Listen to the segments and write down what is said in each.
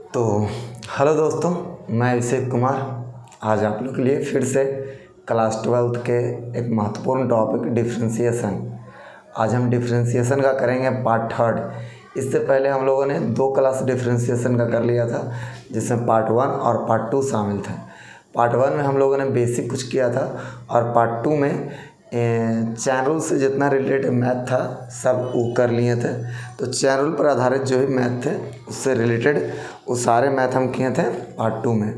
तो हेलो दोस्तों, मैं अभिषेक कुमार आज आप लोग के लिए फिर से क्लास 12th के एक महत्वपूर्ण टॉपिक डिफरेंशिएशन। आज हम डिफरेंशिएशन का करेंगे पार्ट 3। इससे पहले हम लोगों ने 2 क्लास डिफरेंशिएशन का कर लिया था, जिसमें पार्ट 1 और पार्ट 2 शामिल थे। पार्ट 1 में हम लोगों ने बेसिक कुछ किया था और पार्ट 2 में चैन रूल से जितना रिलेटेड मैथ था सब वो कर लिए थे। तो चैन रूल पर आधारित जो भी मैथ थे उससे रिलेटेड वो सारे मैथ हम किए थे पार्ट 2 में।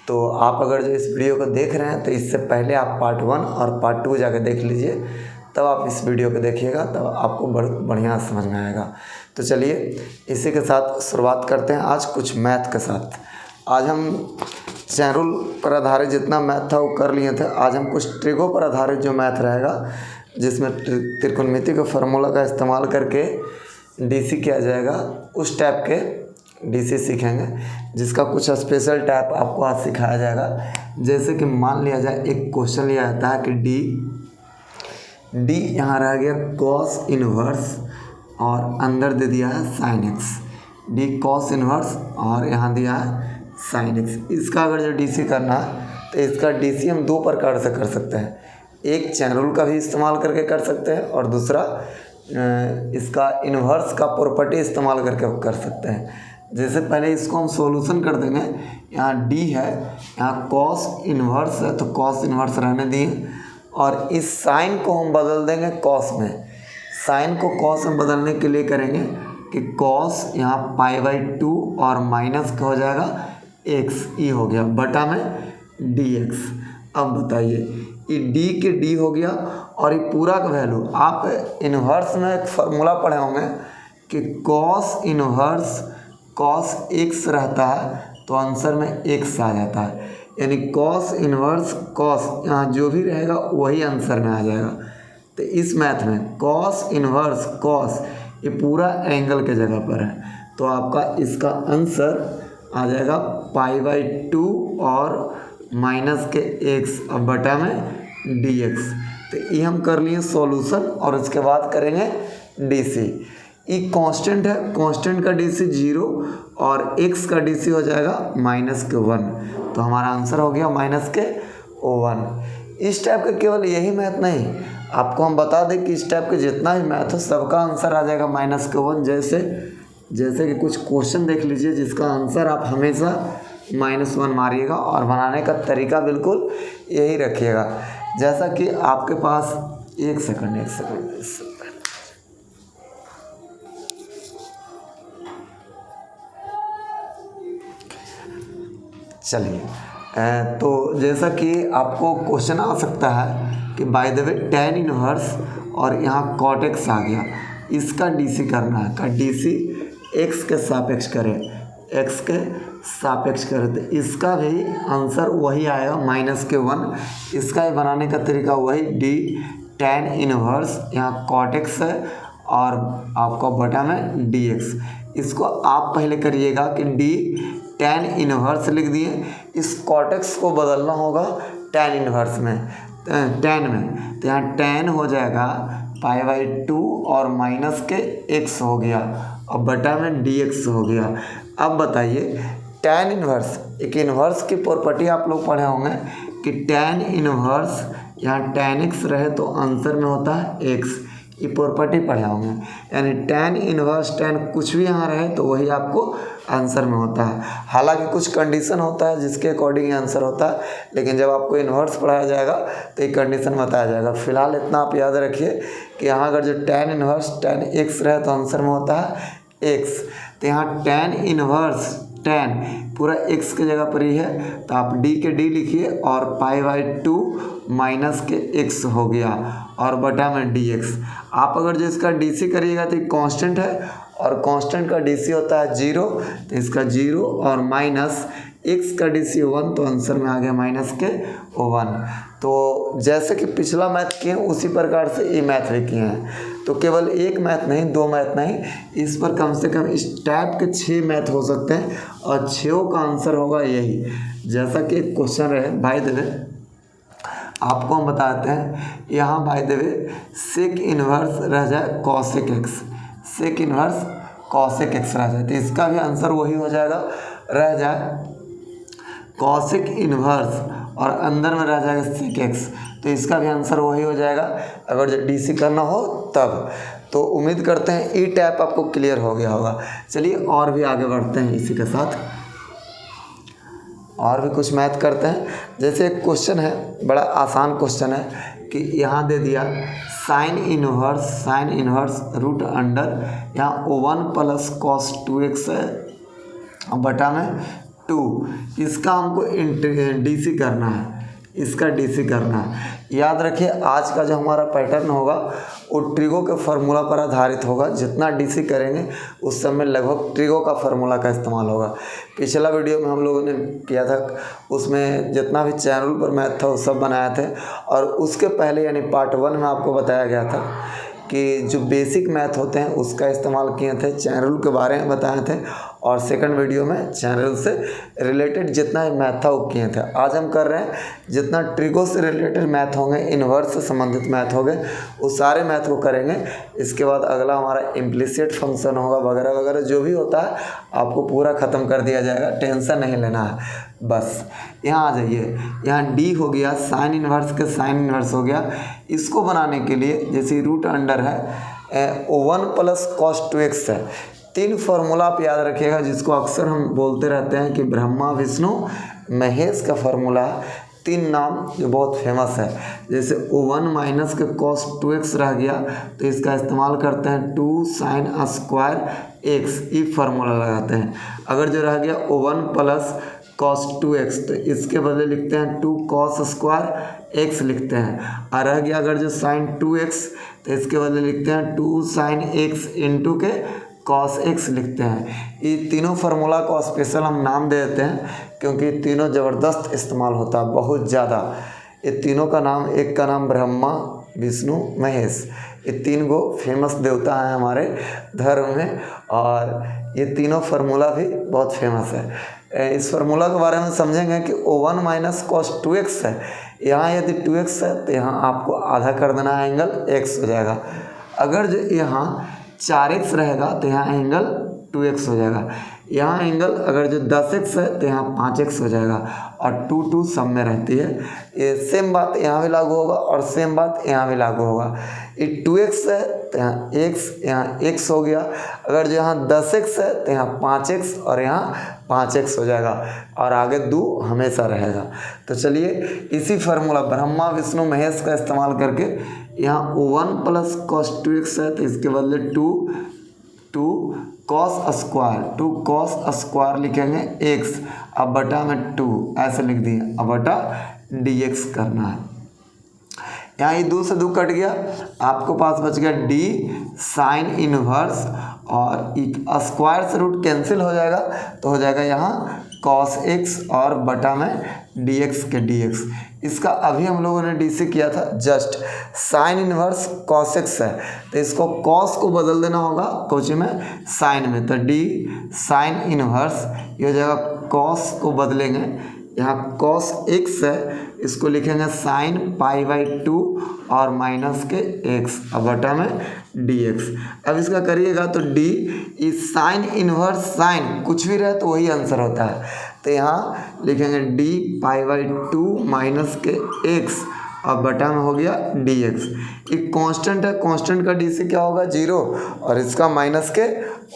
तो आप अगर जो इस वीडियो को देख रहे हैं तो इससे पहले आप पार्ट 1 और पार्ट 2 जाकर देख लीजिए, तब आप इस वीडियो को देखिएगा, तब आपको बढ़िया समझ में आएगा। तो चलिए इसी के साथ शुरुआत करते हैं आज कुछ मैथ के साथ। आज हम चैन रूल पर आधारित जितना मैथ था वो कर लिए थे। आज हम कुछ ट्रिगों पर आधारित जो मैथ रहेगा, जिसमें त्रिकोणमिति के फार्मूला का इस्तेमाल करके डीसी किया जाएगा, उस टाइप के डीसी सीखेंगे, जिसका कुछ स्पेशल टाइप आपको आज सिखाया जाएगा। जैसे कि मान लिया जाए एक क्वेश्चन लिया जाता है कि डी यहाँ रह गया कॉस इनवर्स और अंदर दे दिया है sine x. D cos inverse और यहाँ दिया है साइन एक्स। इसका अगर जो डीसी करना है तो इसका डीसी हम 2 प्रकार से कर सकते हैं। एक चैन रूल का भी इस्तेमाल करके कर सकते हैं और दूसरा इसका इन्वर्स का प्रॉपर्टी इस्तेमाल करके कर सकते हैं। जैसे पहले इसको हम सॉल्यूशन कर देंगे। यहाँ डी है, यहाँ कॉस इन्वर्स है तो कॉस इन्वर्स रहने दिए, और इस साइन को हम बदल देंगे कॉस में। साइन को कॉस में बदलने के लिए करेंगे कि कॉस यहाँ π/2 और माइनस का हो जाएगा एक्स, ई हो गया बटा में डी एक्स। अब बताइए ये डी के डी हो गया और ये पूरा का वैल्यू आप इन्वर्स में एक फार्मूला पढ़े होंगे कि कॉस इन्वर्स कॉस एक्स रहता है तो आंसर में एक्स आ जाता है। यानी कॉस इन्वर्स कॉस यहाँ जो भी रहेगा वही आंसर में आ जाएगा। तो इस मैथ में कॉस इन्वर्स कॉस ये पूरा एंगल के जगह पर है, तो आपका इसका आंसर आ जाएगा π/2 और माइनस के एक्स अब बटा में डी एक्स। तो ये हम कर लिए सॉल्यूशन और इसके बाद करेंगे डीसी। ये कांस्टेंट है, कांस्टेंट का डीसी 0 और एक्स का डीसी हो जाएगा -1। तो हमारा आंसर हो गया -1। इस टाइप का केवल यही मैथ नहीं, आपको हम बता दें कि इस टाइप के जितना भी मैथ हो सबका आंसर आ जाएगा -1। जैसे कि कुछ क्वेश्चन देख लीजिए जिसका आंसर आप हमेशा -1 मारिएगा और बनाने का तरीका बिल्कुल यही रखिएगा। जैसा कि आपके पास एक सेकंड चलिए, तो जैसा कि आपको क्वेश्चन आ सकता है कि bye the way tan inverse और यहाँ cot x आ गया, इसका डीसी करना है। का डीसी एक्स के सापेक्ष करें, एक्स के सापेक्ष करें तो इसका भी आंसर वही आएगा -1। इसका ही बनाने का तरीका वही डी tan इनवर्स यहाँ cot x है और आपका बटा में डी एक्स। इसको आप पहले करिएगा कि डी tan इनवर्स लिख दिए, इस cot x को बदलना होगा tan इनवर्स में, tan में। तो यहाँ tan हो जाएगा π/2 और माइनस के x हो गया और बटा में dx हो गया। अब बताइए tan इनवर्स, एक इनवर्स की प्रॉपर्टी आप लोग पढ़े होंगे कि tan इनवर्स यहाँ tan x रहे तो आंसर में होता है x, ये प्रॉपर्टी पढ़े होंगे। यानी tan इनवर्स tan कुछ भी यहाँ रहे तो वही आपको आंसर में होता है। हालांकि कुछ कंडीशन होता है जिसके अकॉर्डिंग आंसर होता है, लेकिन जब आपको इन्वर्स पढ़ाया जाएगा तो ये कंडीशन बताया जाएगा। फिलहाल इतना आप याद रखिए कि यहाँ अगर जो tan इनवर्स tan x रहे तो आंसर में होता है x। तो यहाँ tan इनवर्स tan पूरा x के जगह पर ही है, तो आप d के d लिखिए और π/2 माइनस के x हो गया और बटा में dx। आप अगर जो इसका डीसी करिएगा तो कांस्टेंट है और कांस्टेंट का डीसी होता है 0, तो इसका 0 और माइनस x का डीसी 1, तो आंसर में आ गया -1। तो जैसे कि पिछला मैथ किए उसी प्रकार से ये मैथ भी किए हैं। तो केवल एक मैथ नहीं, 2 मैथ नहीं, इस पर कम से कम इस टाइप के 6 मैथ हो सकते हैं और 6 का आंसर होगा यही। जैसा कि एक क्वेश्चन रहे, बाय द वे आपको हम बताते हैं, यहाँ by the way sec inverse रह जाए कॉसेक एक्स, सेक इन्वर्स कॉसेक एक्स रह जाए, तो इसका भी आंसर वही हो जाएगा रह जाए कॉसिक इन्वर्स और अंदर में रह जाएगा सेक एक्स, तो इसका भी आंसर वही हो जाएगा अगर जो डीसी करना हो तब। तो उम्मीद करते हैं ई टाइप आपको क्लियर हो गया होगा। चलिए और भी आगे बढ़ते हैं इसी के साथ, और भी कुछ मैथ करते हैं। जैसे एक क्वेश्चन है, बड़ा आसान क्वेश्चन है कि यहाँ दे दिया साइन इनवर्स रूट अंडर यहाँ 1 प्लस कॉस 2x है बटा में 2, इसका हमको डीसी करना है, इसका डीसी करना है। याद रखिए आज का जो हमारा पैटर्न होगा वो ट्रिगो के फार्मूला पर आधारित होगा। जितना डीसी करेंगे उस समय लगभग ट्रिगो का फार्मूला का इस्तेमाल होगा। पिछला वीडियो में हम लोगों ने किया था, उसमें जितना भी चैनल पर मैथ था वो सब बनाए थे, और उसके पहले यानी पार्ट 1 में आपको बताया गया था कि जो बेसिक मैथ होते हैं उसका इस्तेमाल किए थे, चैनल के बारे में बताए थे, और सेकंड वीडियो में चैनल से रिलेटेड जितना मैथ था वो किए थे। आज हम कर रहे हैं जितना ट्रिगो से रिलेटेड मैथ होंगे, इन्वर्स से संबंधित मैथ होंगे, उस सारे मैथ को करेंगे। इसके बाद अगला हमारा इम्प्लिसिट फंक्शन होगा वगैरह वगैरह, जो भी होता है आपको पूरा ख़त्म कर दिया जाएगा, टेंशन नहीं लेना है। बस यहाँ आ जाइए, यहाँ डी हो गया साइन इन्वर्स के साइन इन्वर्स हो गया। इसको बनाने के लिए जैसे रूट अंडर है 1 प्लस कॉस 2x है, 3 फार्मूला आप याद रखिएगा जिसको अक्सर हम बोलते रहते हैं कि ब्रह्मा विष्णु महेश का फार्मूला, 3 नाम जो बहुत फेमस है। जैसे 1 माइनस के कॉस 2x रह गया तो इसका इस्तेमाल करते हैं 2 साइन स्क्वायर x, ये फार्मूला लगाते हैं। अगर जो रह गया 1 प्लस कॉस 2x तो इसके बदले लिखते हैं 2 कॉस स्क्वायर x लिखते हैं। और रह गया अगर जो साइन 2x तो इसके बदले लिखते हैं 2 साइन x इंटू के कॉस x लिखते हैं। ये तीनों फार्मूला को स्पेशल हम नाम दे देते हैं क्योंकि तीनों ज़बरदस्त इस्तेमाल होता है, बहुत ज़्यादा। ये तीनों का नाम, एक का नाम ब्रह्मा विष्णु महेश, ये 3 गो फेमस देवता हैं हमारे धर्म में, और ये तीनों फार्मूला भी बहुत फेमस है। इस फार्मूला के बारे में समझेंगे कि 1 माइनस कॉस 2x है, यहाँ यदि 2x है तो यहाँ आपको आधा कर देना है, एंगल x हो जाएगा। अगर जो यहाँ 4x रहेगा तो यहाँ एंगल 2x हो जाएगा। यहाँ एंगल अगर जो 10x है तो यहाँ 5x हो जाएगा, और 2 सब में रहती है। ये सेम बात यहाँ भी लागू होगा और सेम बात यहाँ भी लागू होगा। ये 2x है तो यहाँ x हो गया। अगर जो यहाँ 10x है तो यहाँ 5x और यहाँ 5x हो जाएगा, और आगे 2 हमेशा रहेगा। तो चलिए इसी फार्मूला ब्रह्मा विष्णु महेश का इस्तेमाल करके यहाँ 1 प्लस कॉस 2x है तो इसके बदले 2 कॉस स्क्वायर लिखेंगे x, अब बटा में 2 ऐसे लिख दिए, अब बटा dx करना है। यहाँ ये 2 से 2 कट गया, आपको पास बच गया d साइन इनवर्स, और स्क्वायर से रूट कैंसिल हो जाएगा तो हो जाएगा यहाँ कॉस x और बटा में dx के dx। इसका अभी हम लोगों ने डीसी किया था, just sine inverse cos x है तो इसको कॉस को बदल देना होगा कोची में साइन में, तो d साइन इनवर्स ये हो जाएगा, कॉस को बदलेंगे, यहाँ कॉस x है इसको लिखेंगे साइन π/2 और माइनस के x, अब बटा में dx। अब इसका करिएगा तो d इस साइन इनवर्स साइन कुछ भी रहे तो वही आंसर होता है, तो यहाँ लिखेंगे d π/2 माइनस के x, अब बटा में हो गया dx। एक कांस्टेंट है, कांस्टेंट का डीसी क्या होगा 0, और इसका माइनस के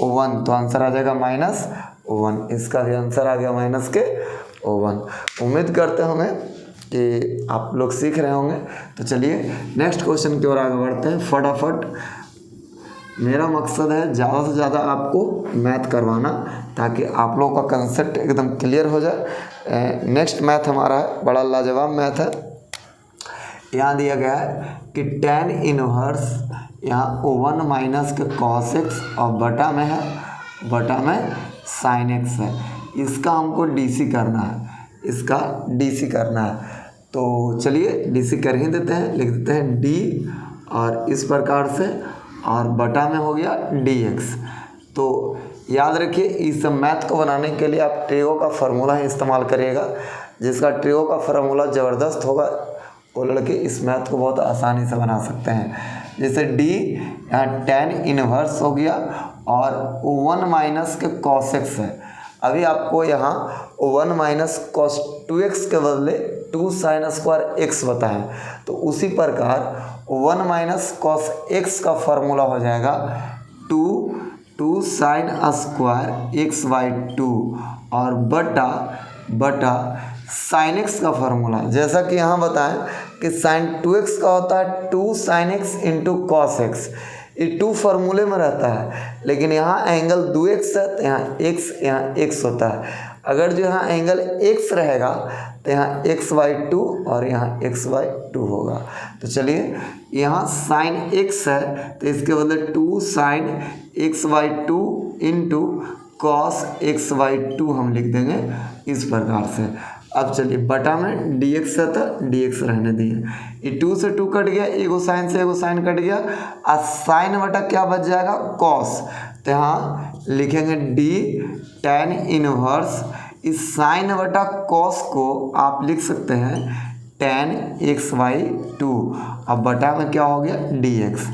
1, तो आंसर आ जाएगा -1। इसका भी आंसर आ गया -1। उम्मीद करते होंगे कि आप लोग सीख रहे होंगे। तो चलिए नेक्स्ट क्वेश्चन की ओर आगे बढ़ते हैं फटाफट। मेरा मकसद है ज़्यादा से ज़्यादा आपको मैथ करवाना ताकि आप लोगों का कंसेप्ट एकदम क्लियर हो जाए। नेक्स्ट मैथ हमारा है, बड़ा लाजवाब मैथ है। यहाँ दिया गया है कि tan इनवर्स यहाँ 1 माइनस के cos x और बटा में है, बटा में sin x है। इसका हमको डीसी करना है, इसका डीसी करना है। तो चलिए डीसी कर ही देते हैं, लिख देते हैं d और इस प्रकार से, और बटा में हो गया dx। तो याद रखिए इस मैथ को बनाने के लिए आप ट्रिगो का फार्मूला ही इस्तेमाल करिएगा। जिसका ट्रिगो का फार्मूला ज़बरदस्त होगा वो लड़के इस मैथ को बहुत आसानी से बना सकते हैं। जैसे d यहाँ tan इनवर्स हो गया और 1 माइनस के cos x है, अभी आपको यहाँ 1 माइनस कॉस 2x के बदले 2 साइन स्क्वायर x बताया, तो उसी प्रकार 1 माइनस कॉस x का फॉर्मूला हो जाएगा 2 साइन स्क्वायर x बाई 2 और बटा साइन x का फॉर्मूला, जैसा कि यहाँ बताएं कि साइन 2x का होता है 2 sine x into cos x, ये 2 फार्मूले में रहता है, लेकिन यहाँ एंगल 2x है तो यहाँ x होता है। अगर जो यहाँ एंगल x रहेगा तो यहाँ x बाई 2 और यहाँ x बाई 2 होगा। तो चलिए यहाँ साइन x है तो इसके बदले 2 sine x by 2 into cos x by 2 हम लिख देंगे इस प्रकार से। अब चलिए बटा में dx है तो dx रहने दिए, ये 2 से 2 कट गया, एगो साइन से एगो साइन कट गया, और साइन बटा क्या बच जाएगा कॉस, तो यहाँ लिखेंगे d tan इनवर्स, इस साइन बटा कॉस को आप लिख सकते हैं tan x बाई 2, अब बटा में क्या हो गया dx।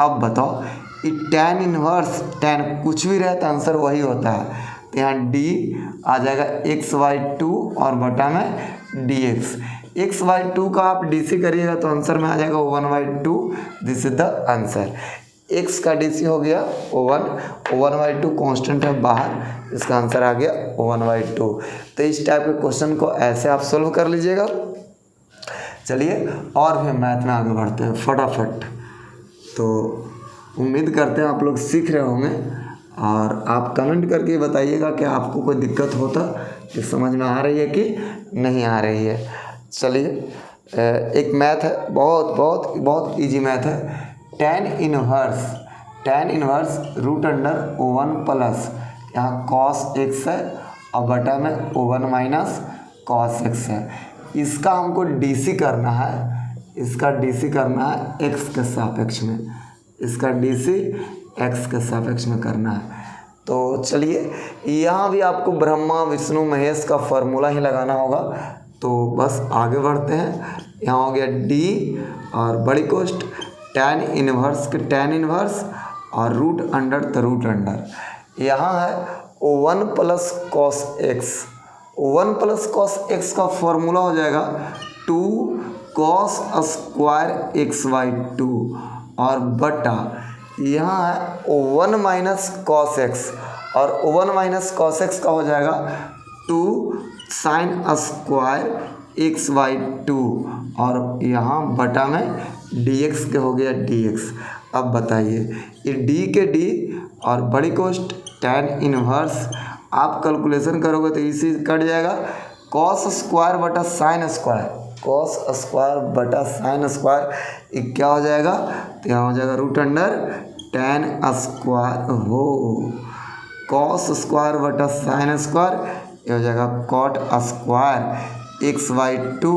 अब बताओ ये tan इनवर्स, tan कुछ भी रहे तो आंसर वही होता है, तो यहाँ d आ जाएगा x बाई 2 और बटा में dx। x बाई 2 का आप dc करिएगा तो आंसर में आ जाएगा 1 by 2, this is the answer. x का dc हो गया 1 बाई 2 कॉन्स्टेंट है बाहर, इसका आंसर आ गया 1 बाई 2। तो इस टाइप के क्वेश्चन को ऐसे आप सोल्व कर लीजिएगा। चलिए और भी मैथ में आगे बढ़ते हैं फटाफट। तो उम्मीद करते हैं आप लोग सीख रहे होंगे, और आप कमेंट करके बताइएगा कि आपको कोई दिक्कत होता कि समझ में आ रही है कि नहीं आ रही है। चलिए एक मैथ है, बहुत इजी मैथ है, tan inverse root under 1 plus यहाँ कॉस x है और बटा में 1 माइनस कॉस x है। इसका हमको DC करना है, इसका DC करना है x के सापेक्ष में, इसका DC x के सापेक्ष में करना है। तो चलिए यहाँ भी आपको ब्रह्मा विष्णु महेश का फॉर्मूला ही लगाना होगा। तो बस आगे बढ़ते हैं। यहाँ हो गया d और बड़ी कोष्ट tan इनवर्स के tan इनवर्स और रूट अंडर तो रूट अंडर। यहाँ है 1 plus cos x, 1 plus cos x का फॉर्मूला हो जाएगा 2 कॉस स्क्वायर x बाई 2 और बटा यहाँ है 1 माइनस कॉस x, और 1 माइनस कॉस x का हो जाएगा 2 साइन स्क्वायर x बाई 2 और यहाँ बटा में dx के हो गया dx। अब बताइए ये d के d और बड़ी कोष्ट tan इनवर्स, आप कैलकुलेशन करोगे तो इसी कट जाएगा, कॉस स्क्वायर बटा साइन स्क्वायर, कॉस स्क्वायर बटा साइन स्क्वायर, ये क्या हो जाएगा, तो यहाँ हो जाएगा रूट अंडर tan स्क्वायर हो कॉस स्क्वायर बटा साइन स्क्वायर, ये हो जाएगा कॉट स्क्वायर x बाई 2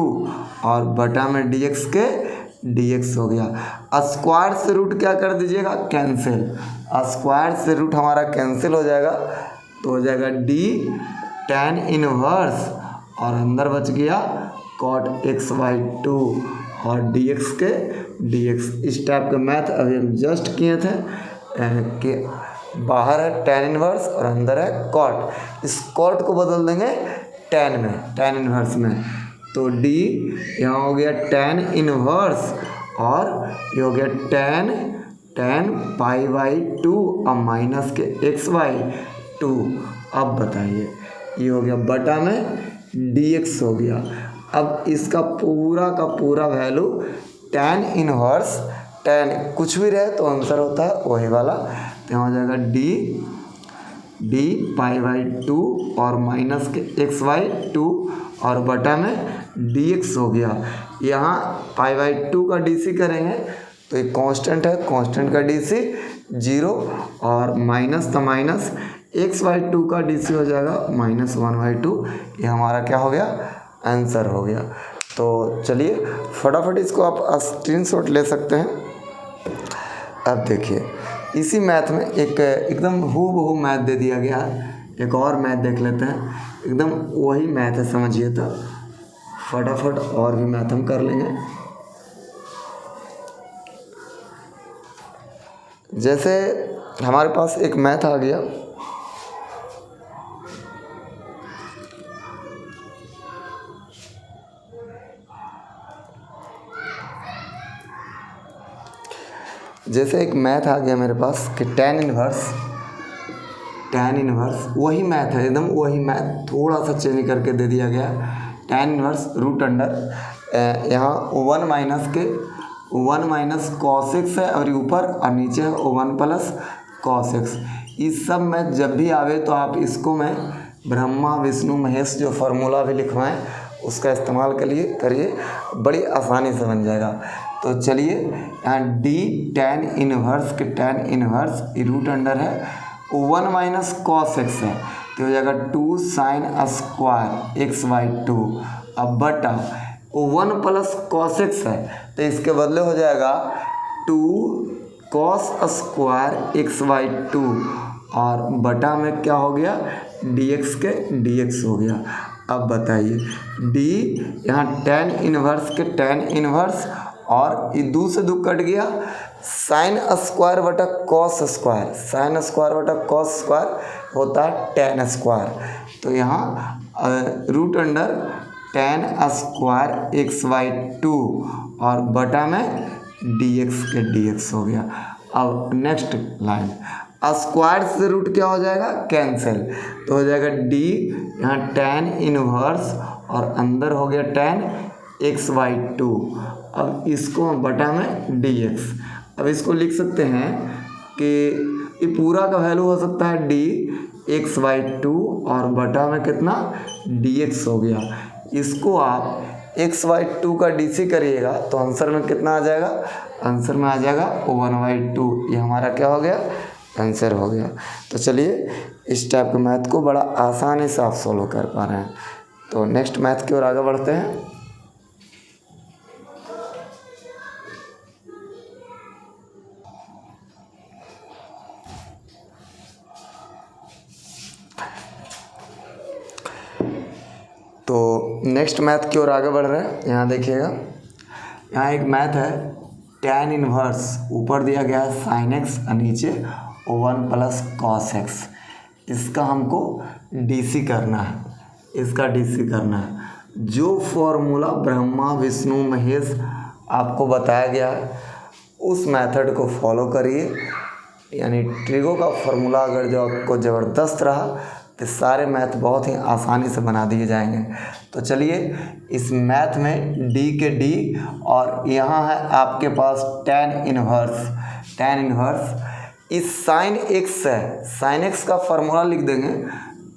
और बटा में dx के dx हो गया। स्क्वायर से रूट क्या कर दीजिएगा कैंसिल, स्क्वायर से रूट हमारा कैंसिल हो जाएगा, तो हो जाएगा d tan इनवर्स और अंदर बच गया कॉट x बाई 2 और dx के dx। इस टाइप का मैथ अभी हम जस्ट किए थे कि बाहर है tan इनवर्स और अंदर है कॉट, इस कॉट को बदल देंगे tan में, tan इनवर्स में, तो d यहाँ हो गया tan इनवर्स और ये हो गया tan पाई बाई 2 और माइनस के x बाई 2। अब बताइए ये हो गया बटा में dx हो गया। अब इसका पूरा का पूरा वैल्यू tan इनवर्स, tan कुछ भी रहे तो आंसर होता है वही वाला, तो यहाँ हो जाएगा d पाई बाई 2 और माइनस के x बाई 2 और बटा में dx हो गया। यहाँ पाई बाई 2 का dc करेंगे तो ये कांस्टेंट है, कांस्टेंट का dc 0 और माइनस तो माइनस x बाई 2 का dc हो जाएगा माइनस 1 बाई 2, ये हमारा क्या हो गया आंसर हो गया। तो चलिए फटाफट इसको आप स्क्रीनशॉट ले सकते हैं। अब देखिए इसी मैथ में एक एकदम हूबहू मैथ दे दिया गया है, एक और मैथ देख लेते हैं, एकदम वही मैथ है समझिए, तो फटाफट और भी मैथ हम कर लेंगे। जैसे हमारे पास एक मैथ आ गया, जैसे एक मैथ आ गया मेरे पास कि tan इनवर्स वही मैथ है, एकदम वही मैथ, थोड़ा सा चेंज करके दे दिया गया। tan इनवर्स रूट अंडर यहाँ 1 माइनस cos x है और ऊपर और नीचे है 1 प्लस cos x। इस सब में जब भी आवे तो आप इसको मैं ब्रह्मा विष्णु महेश जो फार्मूला भी लिखवाएं उसका इस्तेमाल करिए, बड़ी आसानी से बन जाएगा। तो चलिए यहाँ d tan इनवर्स के tan इनवर्स रूट अंडर है 1 माइनस cos x है तो हो जाएगा 2 साइन स्क्वायर x/2। अब बटा 1 प्लस cos x है तो इसके बदले हो जाएगा 2 cos स्क्वायर x/2 और बटा में क्या हो गया dx के dx हो गया। अब बताइए d यहाँ tan इनवर्स के tan इनवर्स और ये 2 से 2 कट गया, साइन स्क्वायर बटा कॉस स्क्वायर, साइन स्क्वायर बटा कॉस स्क्वायर होता है tan स्क्वायर। तो यहाँ root under tan square x/2 और बटा में dx के dx हो गया। अब नेक्स्ट लाइन स्क्वायर से रूट क्या हो जाएगा कैंसिल, तो हो जाएगा d यहाँ tan इनवर्स और अंदर हो गया tan x/2। अब इसको बटा में dx, अब इसको लिख सकते हैं कि ये पूरा का वैल्यू हो सकता है d x/2 और बटा में कितना dx हो गया। इसको आप x/2 का dc करिएगा तो आंसर में कितना आ जाएगा, आंसर में आ जाएगा 1/2। ये हमारा क्या हो गया आंसर हो गया। तो चलिए इस टाइप के मैथ को बड़ा आसानी से आप सॉल्व कर पा रहे हैं। तो नेक्स्ट मैथ की ओर आगे बढ़ते हैं। तो नेक्स्ट मैथ की ओर आगे बढ़ रहे हैं। यहाँ देखिएगा, यहाँ एक मैथ है tan इनवर्स, ऊपर दिया गया है sin x और नीचे 1 प्लस cos x। इसका हमको डीसी करना है, इसका डीसी करना है। जो फॉर्मूला ब्रह्मा विष्णु महेश आपको बताया गया है उस मेथड को फॉलो करिए, यानी ट्रिगो का फॉर्मूला अगर जो आपको ज़बरदस्त रहा तो सारे मैथ बहुत ही आसानी से बना दिए जाएंगे। तो चलिए इस मैथ में d के d और यहाँ है आपके पास tan इनवर्स इस साइन x है, साइन x का फॉर्मूला लिख देंगे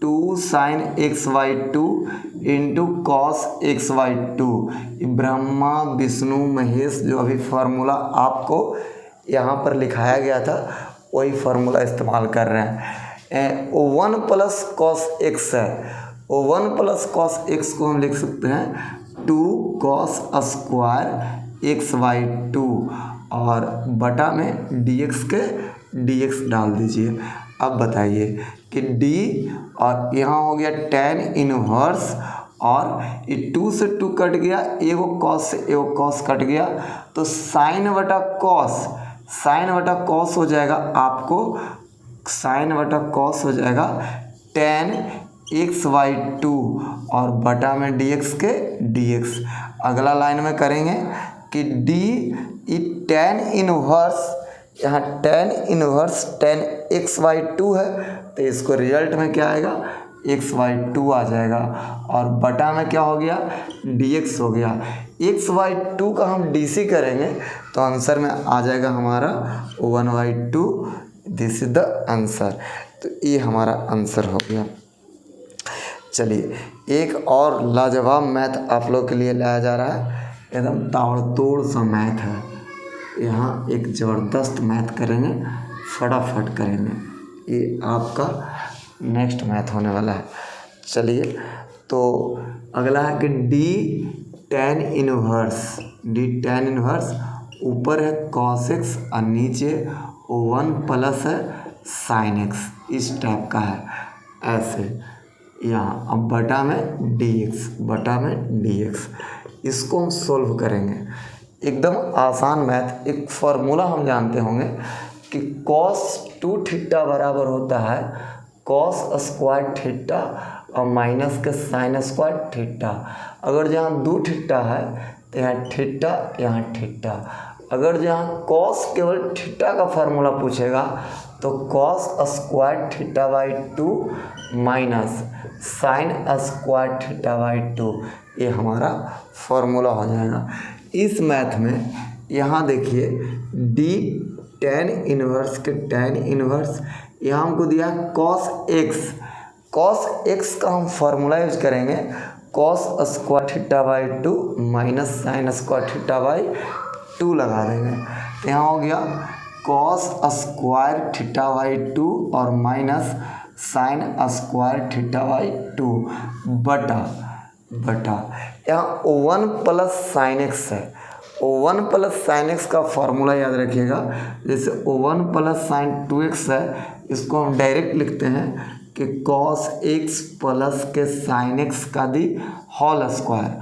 2 sine x/2 into cos x/2। Brahma Vishnu Mahesh जो अभी फार्मूला आपको यहाँ पर लिखाया गया था वही फार्मूला इस्तेमाल कर रहे हैं। 1 प्लस कॉस x है, 1 प्लस कॉस x को हम लिख सकते हैं 2 कॉस स्क्वायर x/2 और बटा में dx के dx डाल दीजिए। अब बताइए कि d और यहाँ हो गया tan इनवर्स और ये 2 से 2 कट गया, एगो कॉस से एगो कॉस कट गया तो साइन बटा कॉस हो जाएगा, आपको साइन बटा कॉस हो जाएगा tan x/2 और बटा में dx के dx। अगला लाइन में करेंगे कि d tan इनवर्स, यहाँ tan इनवर्स tan x/2 है तो इसको रिजल्ट में क्या आएगा x/2 आ जाएगा और बटा में क्या हो गया dx हो गया। x/2 का हम dc करेंगे तो आंसर में आ जाएगा हमारा 1/2। This is the answer. तो ये हमारा आंसर हो गया। चलिए एक और लाजवाब मैथ आप लोग के लिए लाया जा रहा है, एकदम ताबड़तोड़ सा मैथ है। यहाँ एक ज़बरदस्त मैथ करेंगे, फटाफट करेंगे। ये आपका नेक्स्ट मैथ होने वाला है। चलिए तो अगला है कि d tan इनवर्स ऊपर है cos x और नीचे 1 प्लस है sin x, इस टाइप का है ऐसे यहाँ। अब बटा में dx, इसको हम सोल्व करेंगे। एकदम आसान मैथ, एक फार्मूला हम जानते होंगे कि cos 2 थीटा बराबर होता है cos स्क्वायर थीटा और माइनस के साइन स्क्वायर थीटा। अगर जहाँ 2 थीटा है तो यहाँ थीटा, यहाँ थीटा। अगर जहाँ कॉस केवल थीटा का फार्मूला पूछेगा तो cos square theta by 2 minus sine square theta by 2, ये हमारा फार्मूला हो जाएगा। इस मैथ में यहाँ देखिए डी tan इनवर्स के tan इनवर्स, यहाँ हमको दिया है cos x का हम फार्मूला यूज करेंगे cos square theta by 2 minus sine square theta by 2 लगा देंगे। तो यहाँ हो गया cos स्क्वायर थीटा बाई 2 और minus sine square theta by 2 बटा यहाँ 1 प्लस साइन एक्स है। 1 प्लस साइन एक्स का फार्मूला याद रखिएगा, जैसे 1 प्लस साइन 2x है, इसको हम डायरेक्ट लिखते हैं कि cos x प्लस के साइन एक्स का दी होल स्क्वायर।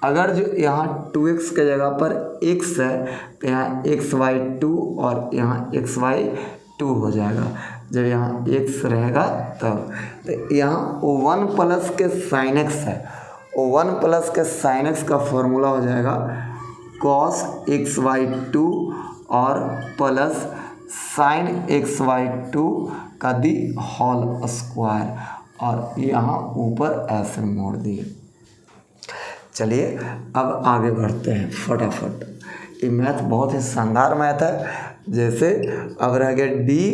अगर जो यहाँ 2x के जगह पर x है तो यहाँ x/2 और यहाँ x/2 हो जाएगा। जब यहाँ x रहेगा तब तो यहाँ 1 प्लस के साइन एक्स है, 1 प्लस के साइन एक्स का फॉर्मूला हो जाएगा cos x/2 और प्लस साइन x/2 का दी होल स्क्वायर, और यहाँ ऊपर ऐसे मोड़ दिए। चलिए अब आगे बढ़ते हैं फटाफट। ये मैथ बहुत ही शानदार मैथ है। जैसे अब रह गया डी,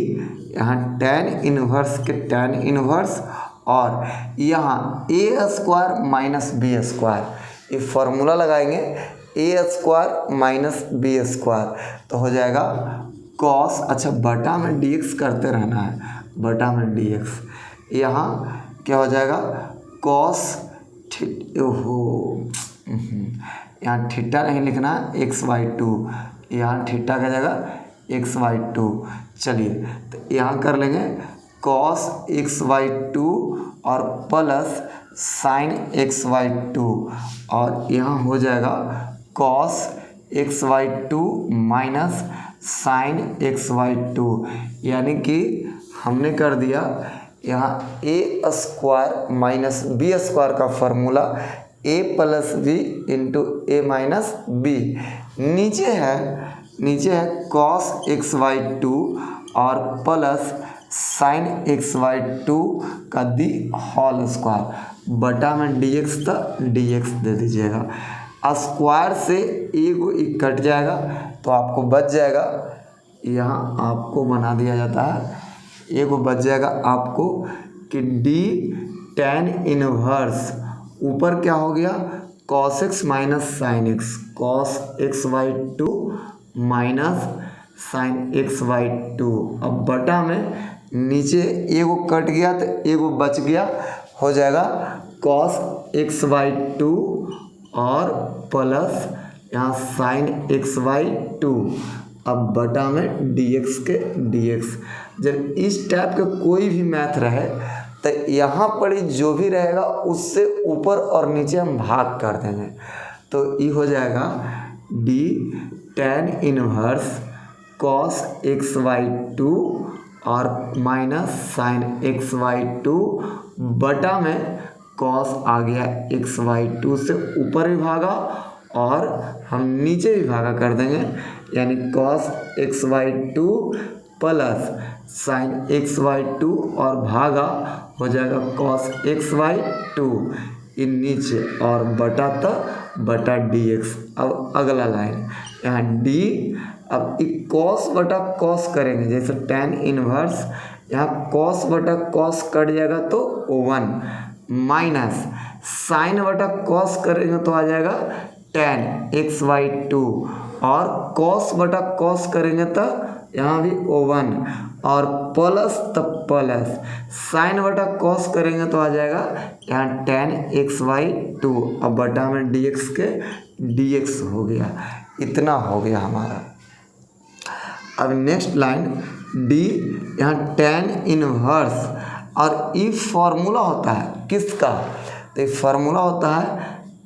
यहाँ tan इनवर्स के tan इनवर्स और यहाँ a square minus B square, ये फार्मूला लगाएंगे a square minus B square, तो हो जाएगा कॉस, अच्छा बटा में dx करते रहना है, बटा में dx, यहाँ क्या हो जाएगा कॉस यहाँ थीटा नहीं लिखना है x/2, यहाँ थीटा का जगह x/2। चलिए तो यहाँ कर लेंगे cos x/2 और प्लस साइन x/2, और यहाँ हो जाएगा cos x/2 minus sine x/2, यानी कि हमने कर दिया यहाँ a square minus B square का formula a plus B into A minus B, नीचे है cos x/2 और प्लस साइन x/2 का दी होल स्क्वायर, बटा में dx था, dx दे दीजिएगा। स्क्वायर से एगो एक कट जाएगा तो आपको बच जाएगा, यहाँ आपको बना दिया जाता है, एगो बच जाएगा आपको कि डी tan इनवर्स, ऊपर क्या हो गया cos x minus sine x, cos x/2 minus sine x/2, अब बटा में नीचे एगो कट गया तो एगो बच गया, हो जाएगा cos x/2 और प्लस यहाँ साइन x/2, अब बटा में dx के dx। जब इस टाइप के कोई भी मैथ रहे तो यहाँ पर जो भी रहेगा उससे ऊपर और नीचे हम भाग कर देंगे, तो ये हो जाएगा D tan inverse cos x/2 और माइनस साइन x/2 बटा में cos आ गया x/2 से ऊपर भी भागा और हम नीचे भी भागा कर देंगे, यानी cos x/2 plus sign x/2 और भागा हो जाएगा cos x/2 इन नीचे और बटा dx। अब अगला लाइन यहाँ d, अब cos बटा cos करेंगे, जैसे tan इनवर्स, यहाँ cos बटा cos कट जाएगा तो 1 माइनस साइन बटा cos करेंगे तो आ जाएगा tan x/2 और cos बटा cos करेंगे तो यहाँ भी 1 और प्लस तब प्लस साइन बटा cos करेंगे तो आ जाएगा यहाँ tan x/2, अब बटा में dx के dx हो गया, इतना हो गया हमारा। अब नेक्स्ट लाइन डी, यहाँ tan इनवर्स, और ये फार्मूला होता है किसका, तो ये फार्मूला होता है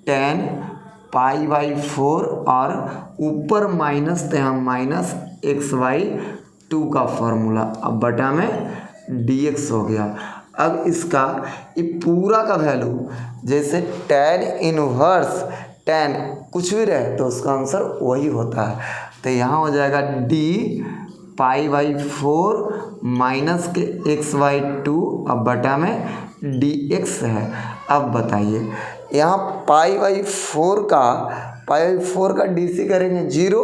tan π/4 और ऊपर माइनस तो यहाँ माइनस x/2 का फार्मूला, अब बटा में dx हो गया। अब इसका ये पूरा का वैल्यू, जैसे tan इनवर्स tan कुछ भी रहे तो उसका आंसर वही होता है। तो यहाँ हो जाएगा डी पाई बाई 4 माइनस के एक्स बाई 2 अब बटा में डी एक्स है। अब बताइए यहाँ पाई बाई 4 का डी सी करेंगे 0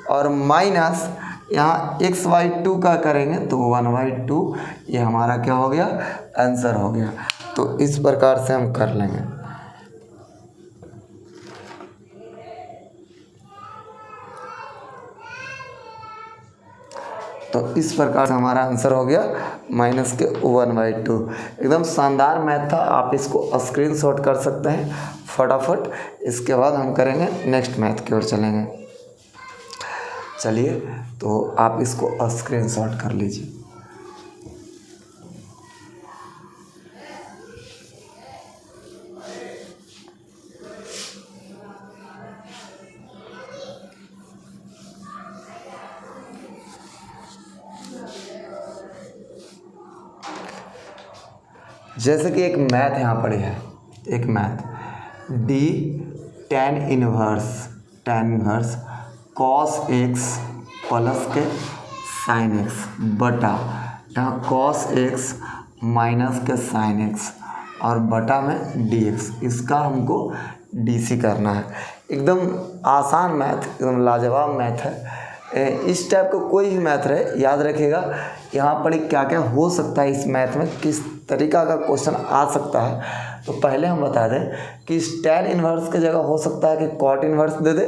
और माइनस यहाँ x बाई 2 का करेंगे तो 1/2। ये हमारा क्या हो गया, आंसर हो गया। तो इस प्रकार से हम कर लेंगे। तो इस प्रकार से हमारा आंसर हो गया माइनस के 1/2। एकदम शानदार मैथ था, आप इसको स्क्रीनशॉट कर सकते हैं फटाफट। इसके बाद हम करेंगे नेक्स्ट मैथ की ओर चलेंगे। चलिए तो आप इसको स्क्रीनशॉट कर लीजिए। जैसे कि एक मैथ यहाँ पड़ी है, एक math D tan inverse cos x plus के साइन एक्स बटा यहाँ कॉस एक्स माइनस के साइन एक्स और बटा में डी एक्स, इसका हमको डी सी करना है। एकदम आसान मैथ, एकदम लाजवाब मैथ है। इस टाइप का कोई भी मैथ रहे याद रखिएगा यहाँ पर क्या क्या हो सकता है, इस मैथ में किस तरीका का क्वेश्चन आ सकता है। तो पहले हम बता दें कि tan इनवर्स के जगह हो सकता है कि cot इनवर्स दे दे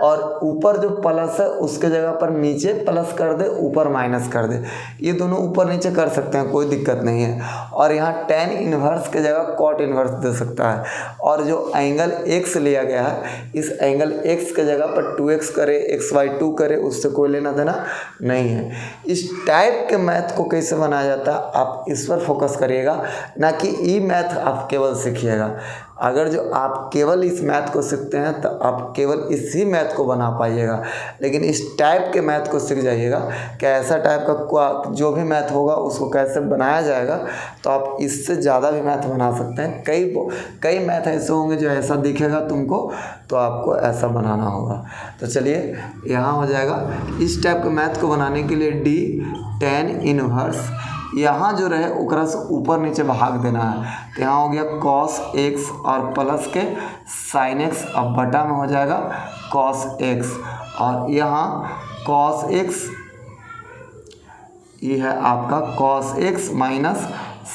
और ऊपर जो प्लस है उसके जगह पर नीचे प्लस कर दे, ऊपर माइनस कर दे। ये दोनों ऊपर नीचे कर सकते हैं, कोई दिक्कत नहीं है। और यहाँ tan इनवर्स के जगह cot इनवर्स दे सकता है। और जो एंगल x लिया गया है, इस एंगल x के जगह पर 2x करे, x/2 करे, उससे कोई लेना देना नहीं है। इस टाइप के मैथ को कैसे बनाया जाता है आप इस पर फोकस करिएगा, ना कि ई मैथ आप केवल सीखिएगा। अगर जो आप केवल इस मैथ को सीखते हैं तो आप केवल इसी मैथ को बना पाइएगा, लेकिन इस टाइप के मैथ को सीख जाइएगा कि ऐसा टाइप का जो भी मैथ होगा उसको कैसे बनाया जाएगा, तो आप इससे ज़्यादा भी मैथ बना सकते हैं। कई मैथ ऐसे होंगे जो ऐसा दिखेगा तुमको, तो आपको ऐसा बनाना होगा। तो चलिए यहाँ हो जाएगा। इस टाइप के मैथ को बनाने के लिए डी tan इनवर्स यहाँ जो रहे उकरा से ऊपर नीचे भाग देना है। तो यहाँ हो गया cos x और प्लस के sin x, अब बटा में हो जाएगा cos x और यहाँ cos x, ये है आपका cos x minus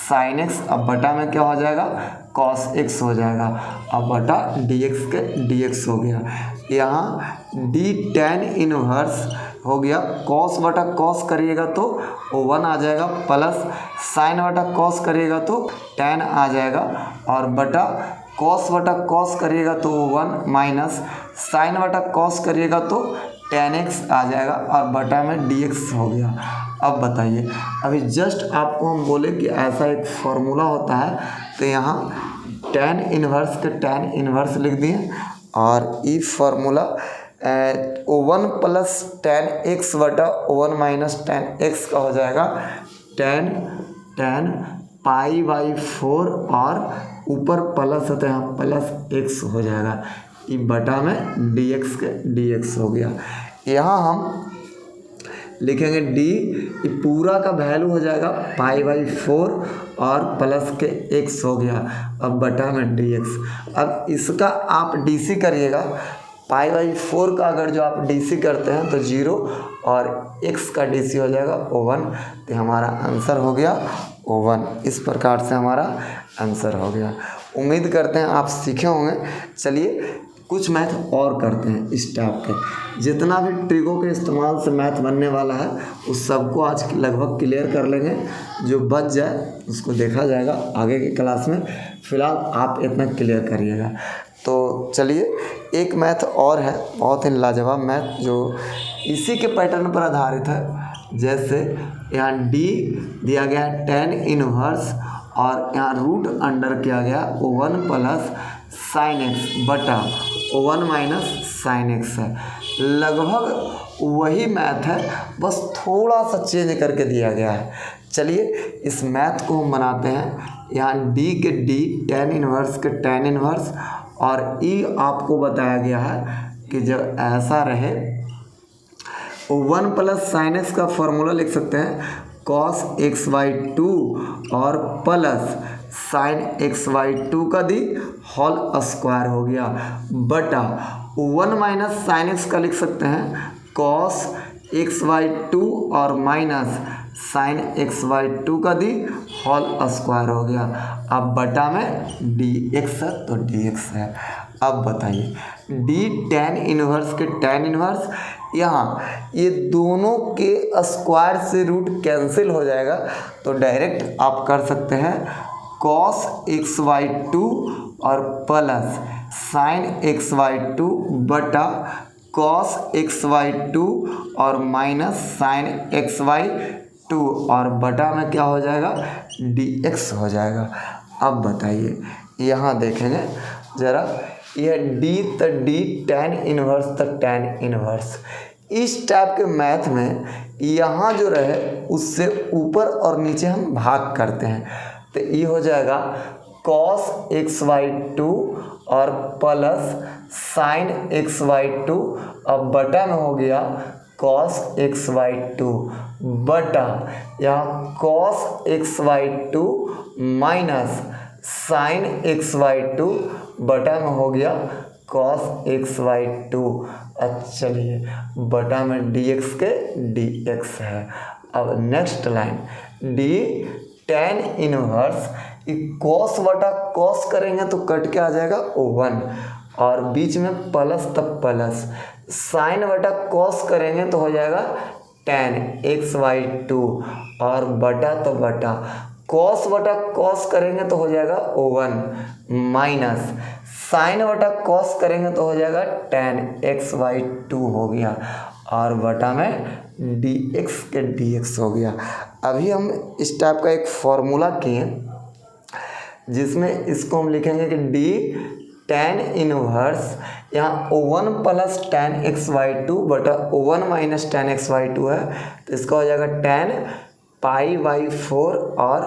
sin x, अब बटा में क्या हो जाएगा cos x हो जाएगा, अब बटा dx के dx हो गया। यहाँ d tan इनवर्स हो गया, cos बटा cos करिएगा तो 1 आ जाएगा, प्लस sin बटा cos करिएगा तो tan आ जाएगा, और बटा cos बटा cos करिएगा तो 1 माइनस sin बटा cos करिएगा तो tan x आ जाएगा, और बटा में dx हो गया। अब बताइए, अभी जस्ट आपको हम बोले कि ऐसा एक फॉर्मूला होता है, तो यहाँ tan इनवर्स के tan इनवर्स लिख दिए और ई फार्मूला 1 प्लस tan x बटा 1 माइनस tan x का हो जाएगा tan पाई बाई 4 और ऊपर प्लस होता है यहाँ प्लस x हो जाएगा, ये बटा में dx के dx हो गया। यहाँ हम लिखेंगे d, ये पूरा का वैल्यू हो जाएगा पाई बाई 4 और प्लस के x हो गया, अब बटा में dx। अब इसका आप dc करिएगा, पाई बाई 4 का अगर जो आप dc करते हैं तो 0 और x का dc हो जाएगा 1, तो हमारा आंसर हो गया 1। इस प्रकार से हमारा आंसर हो गया। उम्मीद करते हैं आप सीखे होंगे। चलिए कुछ मैथ और करते हैं इस टाइप के। जितना भी ट्रिकों के इस्तेमाल से मैथ बनने वाला है उस सबको आज लगभग क्लियर कर लेंगे, जो बच जाए उसको देखा जाएगा आगे की क्लास में। फ़िलहाल आप इतना क्लियर करिएगा। तो चलिए एक मैथ और है, बहुत ही लाजवाब मैथ, जो इसी के पैटर्न पर आधारित है। जैसे यहाँ d दिया गया tan इनवर्स और यहाँ रूट अंडर किया गया 1 प्लस साइन एक्स बटा 1 माइनस साइन एक्स है। लगभग वही मैथ है, बस थोड़ा सा चेंज करके दिया गया है। चलिए इस मैथ को हम बनाते हैं। यहाँ d के d tan इनवर्स के tan इनवर्स और e आपको बताया गया है कि जब ऐसा रहे वन प्लस साइन एक्स का फॉर्मूला लिख सकते हैं कॉस एक्स वाई टू और plus sine x Y two का दी होल स्क्वायर हो गया बटा वन माइनस साइन एक्स का लिख सकते हैं कॉस एक्स वाई टू और minus sine x Y two का दी होल स्क्वायर हो गया। अब बटा में डी एक्स है तो डी एक्स है। अब बताइए डी टेन इनवर्स के टेन इनवर्स, यहाँ ये दोनों के स्क्वायर से रूट कैंसिल हो जाएगा तो डायरेक्ट आप कर सकते हैं कॉस एक्स वाई टू और plus sine x Y two बटा कॉस एक्स वाई टू और minus sine x Y two और बटा में क्या हो जाएगा डी एक्स हो जाएगा। अब बताइए यहाँ देखेंगे ज़रा, यह डी तो डी टेन इनवर्स तो टेन इनवर्स, इस टाइप के मैथ में यहाँ जो रहे उससे ऊपर और नीचे हम भाग करते हैं तो ये हो जाएगा कॉस एक्स वाई टू और plus sine x Y two. अब बटा में हो गया कॉस एक्स वाई टू बटा यहाँ cos x Y two minus sine x Y two बटा में हो गया कॉस एक्स वाई टू। चलिए बटा में डी एक्स के डी एक्स है। अब next line D ten inverse, cos बटा कॉस करेंगे तो कट के आ जाएगा वन और बीच में प्लस तब प्लस, साइन बटा कॉस करेंगे तो हो जाएगा टेन एक्स वाई टू और बटा तो बटा कॉस बटा कॉस करेंगे तो हो जाएगा वन माइनस साइन बटा कॉस करेंगे तो हो जाएगा टेन एक्स वाई टू हो गया और बटा में डी एक्स के डी एक्स हो गया। अभी हम इस टाइप का एक फॉर्मूला किए जिसमें इसको हम लिखेंगे कि डी टेन इनवर्स, यहाँ one plus ten X Y two बटा one minus ten X Y two है तो इसका हो जाएगा टेन पाई बाई फोर और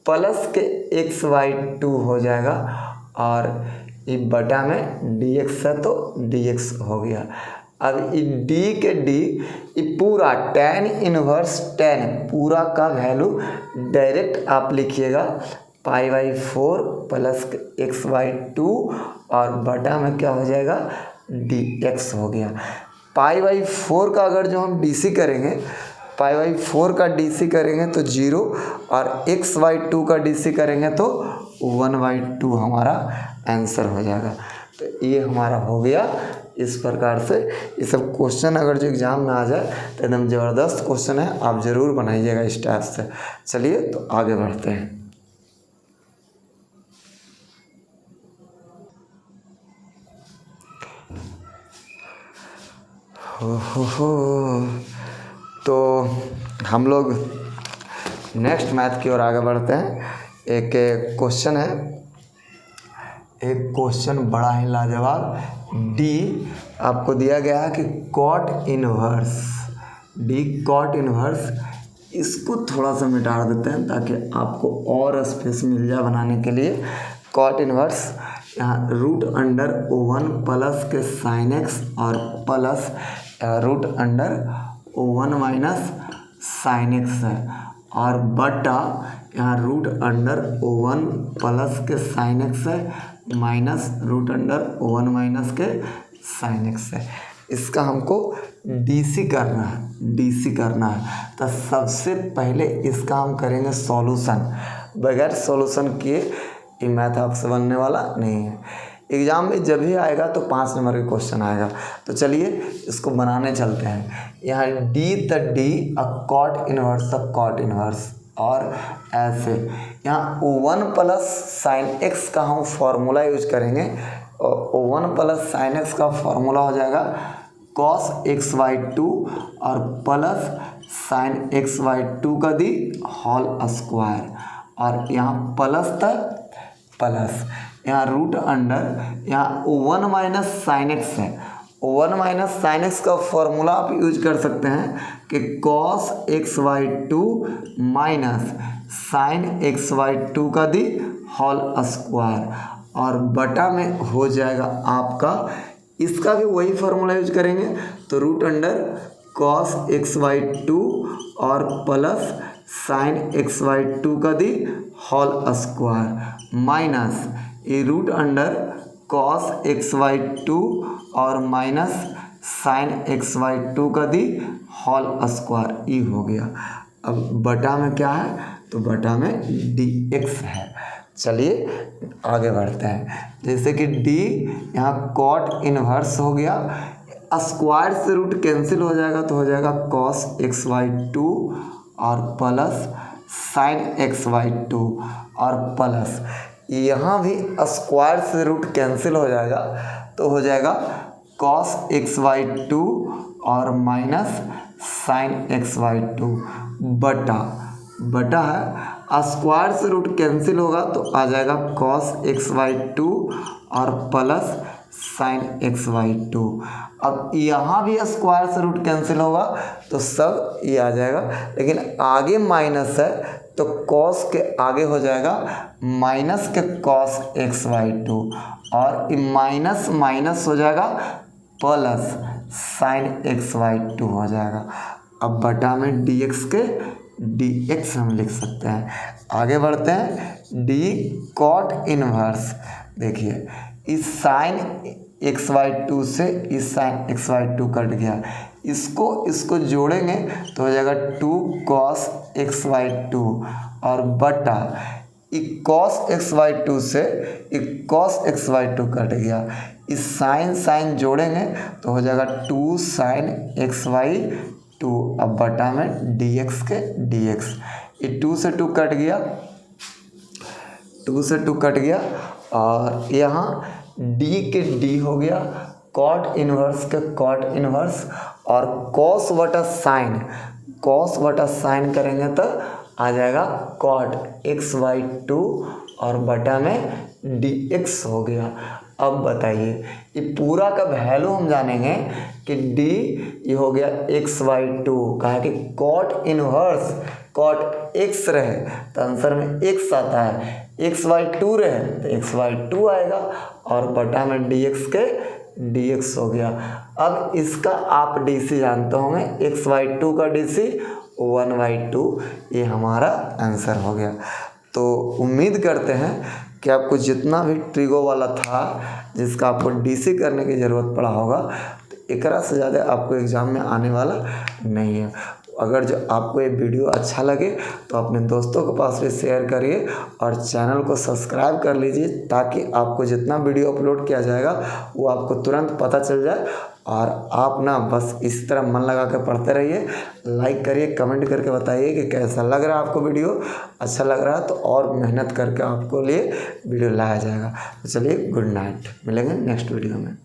प्लस के एक्स वाई टू हो जाएगा और ये बटा में डी एक्स है तो डी एक्स हो गया। अब ये डी के डी, ये पूरा टेन इनवर्स टेन पूरा का वैल्यू डायरेक्ट आप लिखिएगा pi by four plus x Y two और बटा में क्या हो जाएगा डी एक्स हो गया। पाई बाई फोर का अगर जो हम डी सी करेंगे, पाई बाई फोर का डी सी करेंगे तो जीरो और एक्स वाई टू का डी सी करेंगे तो वन बाई टू हमारा आंसर हो जाएगा। तो ये हमारा हो गया। इस प्रकार से ये सब क्वेश्चन अगर जो एग्ज़ाम में आ जाए तो एकदम ज़बरदस्त क्वेश्चन है, आप ज़रूर बनाइएगा इस टाइप से। चलिए तो आगे बढ़ते हैं। हो तो हम लोग नेक्स्ट मैथ की ओर आगे बढ़ते हैं। एक क्वेश्चन है, एक क्वेश्चन बड़ा ही लाजवाब। डी आपको दिया गया है कि cot inverse, D cot inverse, इसको थोड़ा सा मिटा देते हैं ताकि आपको और स्पेस मिल जाए बनाने के लिए। कॉट इनवर्स यहाँ रूट अंडर वन प्लस के साइन एक्स और plus root under one minus sine x है और बटा यहाँ रूट अंडर वन प्लस के साइन एक्स है minus root under one minus के साइन एक्स है। इसका हमको डीसी करना है, डीसी करना है। तो सबसे पहले इसका हम करेंगे सॉल्यूशन। बगैर सॉल्यूशन किए ये मैथ आपसे बनने वाला नहीं है। एग्ज़ाम में जब भी आएगा तो 5 नंबर का क्वेश्चन आएगा। तो चलिए इसको बनाने चलते हैं। यहाँ D the D a cot inverse a cot inverse और ऐसे यहाँ वन प्लस साइन एक्स का हम फॉर्मूला यूज करेंगे। वन प्लस साइन एक्स का फॉर्मूला हो जाएगा कॉस एक्स वाई टू और plus sine x Y two का दी होल स्क्वायर और यहाँ प्लस तक प्लस यहाँ रूट अंडर यहाँ वन माइनस साइन एक्स है। वन माइनस साइन एक्स का फॉर्मूला आप यूज कर सकते हैं कि cos x Y two minus sine x Y two का दी होल स्क्वायर और बटा में हो जाएगा आपका, इसका भी वही फार्मूला यूज करेंगे तो root under cos x by two और plus sine x by two का the whole square minus a root under cos x by two और minus sine x by two का दी होल स्क्वायर ई हो गया। अब बटा में क्या है, तो बटा में डी एक्स है। चलिए आगे बढ़ते हैं। जैसे कि डी यहाँ कॉट इनवर्स हो गया, स्क्वायर से रूट कैंसिल हो जाएगा तो हो जाएगा कॉस एक्स बाई टू और plus sine x by two और प्लस यहाँ भी स्क्वायर से रूट कैंसिल हो जाएगा तो हो जाएगा कॉस एक्स बाई टू और minus sine x by to बटा है, स्क्वायर से रूट कैंसिल होगा तो आ जाएगा कॉस एक्स बाई टू और plus sine x by two. अब यहाँ भी स्क्वायर से रूट कैंसिल होगा तो सब ये आ जाएगा, लेकिन आगे माइनस है तो कॉस के आगे हो जाएगा माइनस के कॉस एक्स बाई टू और माइनस माइनस हो जाएगा plus sine x by to हो जाएगा। अब बटा में डी एक्स के डी एक्स हम लिख सकते हैं। आगे बढ़ते हैं। डी कॉट इनवर्स, देखिए इस साइन एक्स बाई टू से इस sine x by two cut गया, इसको जोड़ेंगे तो हो जाएगा two cos x by two और बटा एक कॉस एक्स बाई टू से एक cos x by two cut गया, इस साइन जोड़ेंगे तो हो जाएगा two sine x by two. अब बटा में डी एक्स के डी एक्स, ये टू से टू कट गया और यहाँ डी के डी हो गया, कॉट इनवर्स के कॉट इनवर्स और कॉस बटा साइन करेंगे तो आ जाएगा कॉट एक्स बाई टू और बटा में डी एक्स हो गया। अब बताइए ये पूरा का वैल्यू हम जानेंगे कि डी ये हो गया एक्स बाई टू, कहा कि कॉट इनवर्स कॉट एक्स रहे तो आंसर में एक्स आता है, एक्स बाई टू रहे तो एक्स बाई टू आएगा और बटा में डी एक्स के डी एक्स हो गया। अब इसका आप डी सी जानते होंगे, एक्स बाई टू का डी सी 1/2, ये हमारा आंसर हो गया। तो उम्मीद करते हैं कि आपको जितना भी ट्रिगो वाला था जिसका आपको डीसी करने की ज़रूरत पड़ा होगा तो एकरा से ज़्यादा आपको एग्ज़ाम में आने वाला नहीं है। अगर जो आपको ये वीडियो अच्छा लगे तो अपने दोस्तों के पास भी शेयर करिए और चैनल को सब्सक्राइब कर लीजिए ताकि आपको जितना वीडियो अपलोड किया जाएगा वो आपको तुरंत पता चल जाए और आप ना बस इस तरह मन लगा कर पढ़ते रहिए। लाइक करिए, कमेंट करके बताइए कि कैसा लग रहा है आपको वीडियो। अच्छा लग रहा है तो और मेहनत करके आपको लिए वीडियो लाया जाएगा। तो चलिए गुड नाइट, मिलेंगे नेक्स्ट वीडियो में।